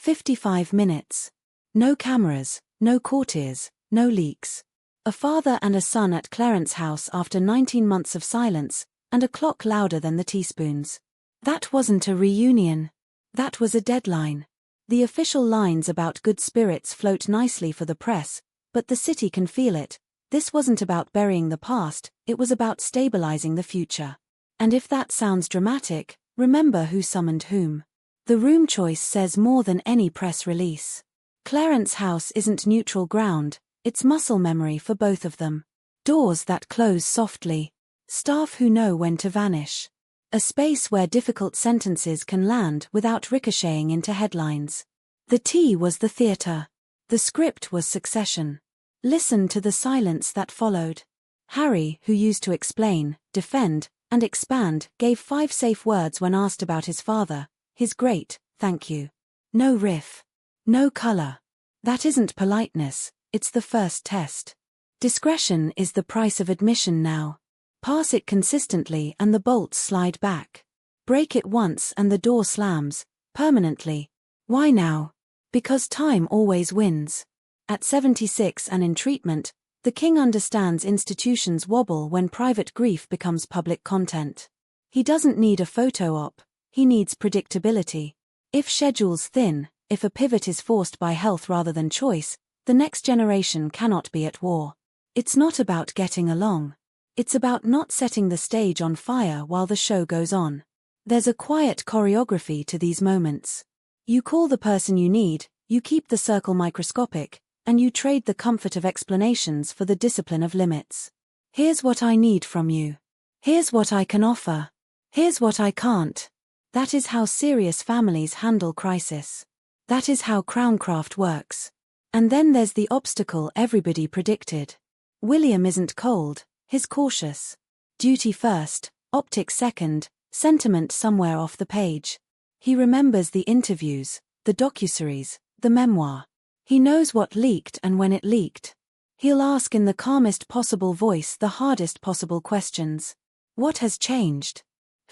55 minutes. No cameras, no courtiers, no leaks. A father and a son at Clarence House after 19 months of silence, and a clock louder than the teaspoons. That wasn't a reunion. That was a deadline. The official lines about good spirits float nicely for the press, but the city can feel it. This wasn't about burying the past, it was about stabilizing the future. And if that sounds dramatic, remember who summoned whom. The room choice says more than any press release. Clarence House isn't neutral ground, it's muscle memory for both of them. Doors that close softly. Staff who know when to vanish. A space where difficult sentences can land without ricocheting into headlines. The tea was the theatre. The script was Succession. Listen to the silence that followed. Harry, who used to explain, defend, and expand, gave 5 safe words when asked about his father. His great, thank you. No riff. No color. That isn't politeness, it's the first test. Discretion is the price of admission now. Pass it consistently and the bolts slide back. Break it once and the door slams, permanently. Why now? Because time always wins. At 76 and in treatment, the king understands institutions wobble when private grief becomes public content. He doesn't need a photo op. He needs predictability. If schedule's thin, if a pivot is forced by health rather than choice, the next generation cannot be at war. It's not about getting along. It's about not setting the stage on fire while the show goes on. There's a quiet choreography to these moments. You call the person you need, you keep the circle microscopic, and you trade the comfort of explanations for the discipline of limits. Here's what I need from you. Here's what I can offer. Here's what I can't. That is how serious families handle crisis. That is how crowncraft works. And then there's the obstacle everybody predicted. William isn't cold, he's cautious. Duty first, optics second, sentiment somewhere off the page. He remembers the interviews, the docuseries, the memoir. He knows what leaked and when it leaked. He'll ask in the calmest possible voice the hardest possible questions. What has changed?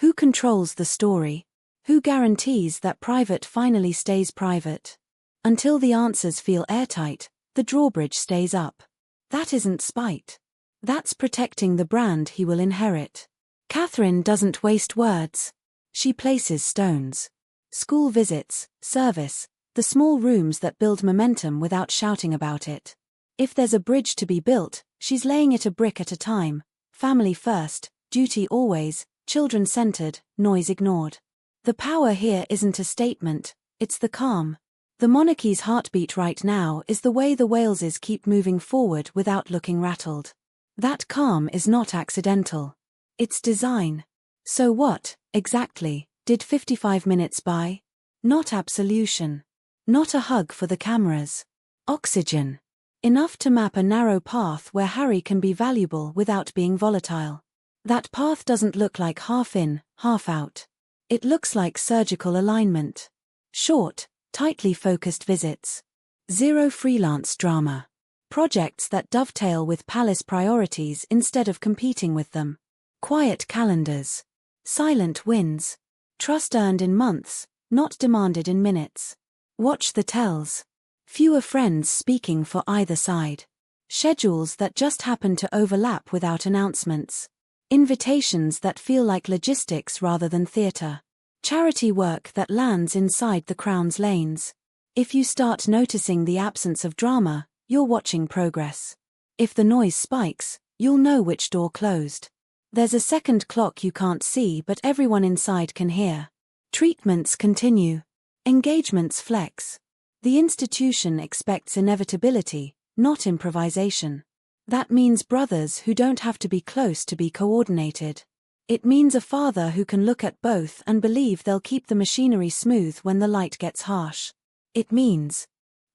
Who controls the story? Who guarantees that private finally stays private? Until the answers feel airtight, the drawbridge stays up. That isn't spite. That's protecting the brand he will inherit. Catherine doesn't waste words. She places stones. School visits, service, the small rooms that build momentum without shouting about it. If there's a bridge to be built, she's laying it a brick at a time. Family first, duty always, children-centered, noise ignored. The power here isn't a statement, it's the calm. The monarchy's heartbeat right now is the way the Waleses keep moving forward without looking rattled. That calm is not accidental. It's design. So what, exactly, did 55 minutes buy? Not absolution. Not a hug for the cameras. Oxygen. Enough to map a narrow path where Harry can be valuable without being volatile. That path doesn't look like half in, half out. It looks like surgical alignment. Short, tightly focused visits. Zero freelance drama. Projects that dovetail with palace priorities instead of competing with them. Quiet calendars. Silent wins. Trust earned in months, not demanded in minutes. Watch the tells. Fewer friends speaking for either side. Schedules that just happen to overlap without announcements. Invitations that feel like logistics rather than theatre. Charity work that lands inside the crown's lanes. If you start noticing the absence of drama, you're watching progress. If the noise spikes, you'll know which door closed. There's a second clock you can't see but everyone inside can hear. Treatments continue. Engagements flex. The institution expects inevitability, not improvisation. That means brothers who don't have to be close to be coordinated. It means a father who can look at both and believe they'll keep the machinery smooth when the light gets harsh. It means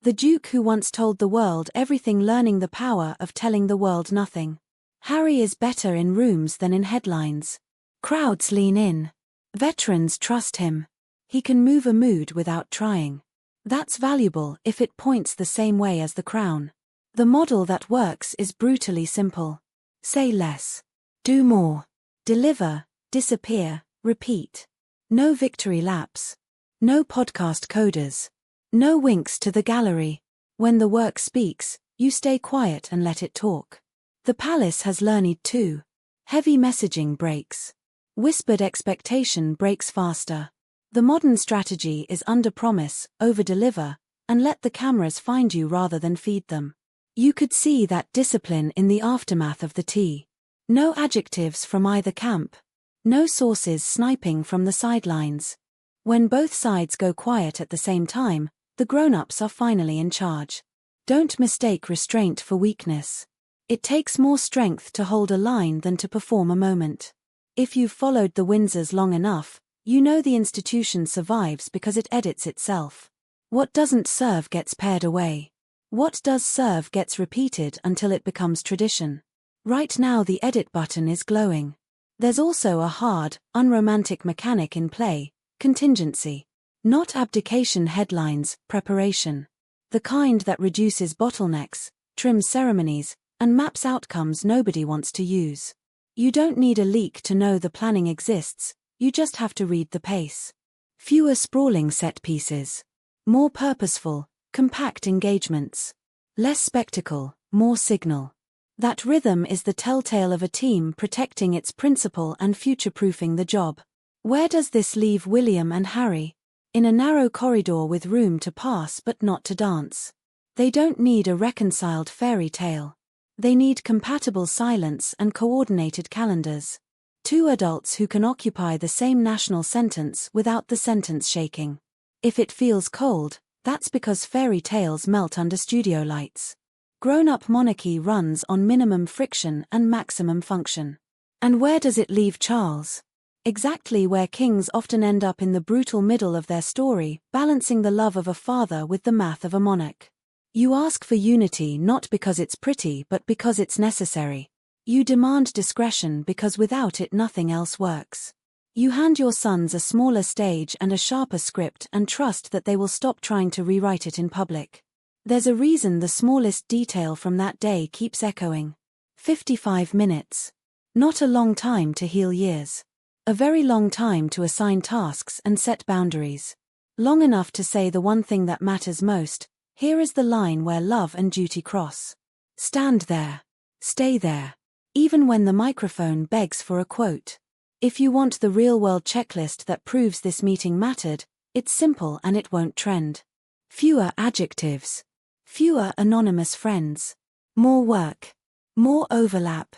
the Duke who once told the world everything, learning the power of telling the world nothing. Harry is better in rooms than in headlines. Crowds lean in. Veterans trust him. He can move a mood without trying. That's valuable if it points the same way as the crown. The model that works is brutally simple. Say less. Do more. Deliver, disappear, repeat. No victory laps. No podcast coders. No winks to the gallery. When the work speaks, you stay quiet and let it talk. The palace has learned too. Heavy messaging breaks. Whispered expectation breaks faster. The modern strategy is under-promise, over-deliver, and let the cameras find you rather than feed them. You could see that discipline in the aftermath of the tea. No adjectives from either camp. No sources sniping from the sidelines. When both sides go quiet at the same time, the grown-ups are finally in charge. Don't mistake restraint for weakness. It takes more strength to hold a line than to perform a moment. If you've followed the Windsors long enough, you know the institution survives because it edits itself. What doesn't serve gets pared away. What does serve gets repeated until it becomes tradition. Right now the edit button is glowing. There's also a hard, unromantic mechanic in play: contingency. Not abdication headlines, preparation. The kind that reduces bottlenecks, trims ceremonies, and maps outcomes nobody wants to use. You don't need a leak to know the planning exists, you just have to read the pace. Fewer sprawling set pieces. More purposeful, compact engagements. Less spectacle, more signal. That rhythm is the telltale of a team protecting its principle and future-proofing the job. Where does this leave William and Harry? In a narrow corridor with room to pass but not to dance. They don't need a reconciled fairy tale. They need compatible silence and coordinated calendars. Two adults who can occupy the same national sentence without the sentence shaking. If it feels cold, that's because fairy tales melt under studio lights. Grown-up monarchy runs on minimum friction and maximum function. And where does it leave Charles? Exactly where kings often end up, in the brutal middle of their story, balancing the love of a father with the math of a monarch. You ask for unity not because it's pretty but because it's necessary. You demand discretion because without it nothing else works. You hand your sons a smaller stage and a sharper script and trust that they will stop trying to rewrite it in public. There's a reason the smallest detail from that day keeps echoing. 55 minutes. Not a long time to heal years. A very long time to assign tasks and set boundaries. Long enough to say the one thing that matters most: here is the line where love and duty cross. Stand there. Stay there. Even when the microphone begs for a quote. If you want the real-world checklist that proves this meeting mattered, it's simple and it won't trend. Fewer adjectives. Fewer anonymous friends. More work. More overlap.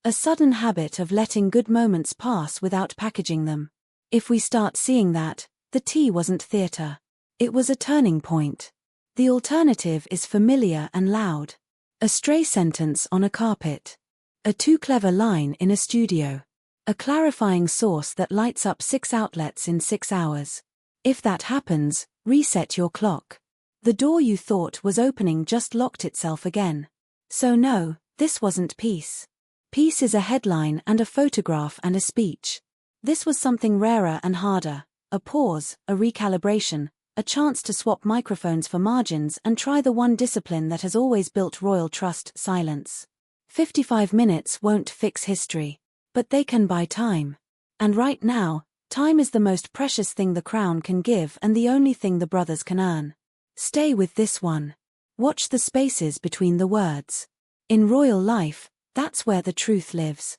A sudden habit of letting good moments pass without packaging them. If we start seeing that, the tea wasn't theatre. It was a turning point. The alternative is familiar and loud. A stray sentence on a carpet. A too clever line in a studio. A clarifying source that lights up 6 outlets in 6 hours. If that happens, reset your clock. The door you thought was opening just locked itself again. So no, this wasn't peace. Peace is a headline and a photograph and a speech. This was something rarer and harder. A pause, a recalibration, a chance to swap microphones for margins and try the one discipline that has always built royal trust: silence. 55 minutes won't fix history. But they can buy time. And right now, time is the most precious thing the crown can give and the only thing the brothers can earn. Stay with this one. Watch the spaces between the words. In royal life, that's where the truth lives.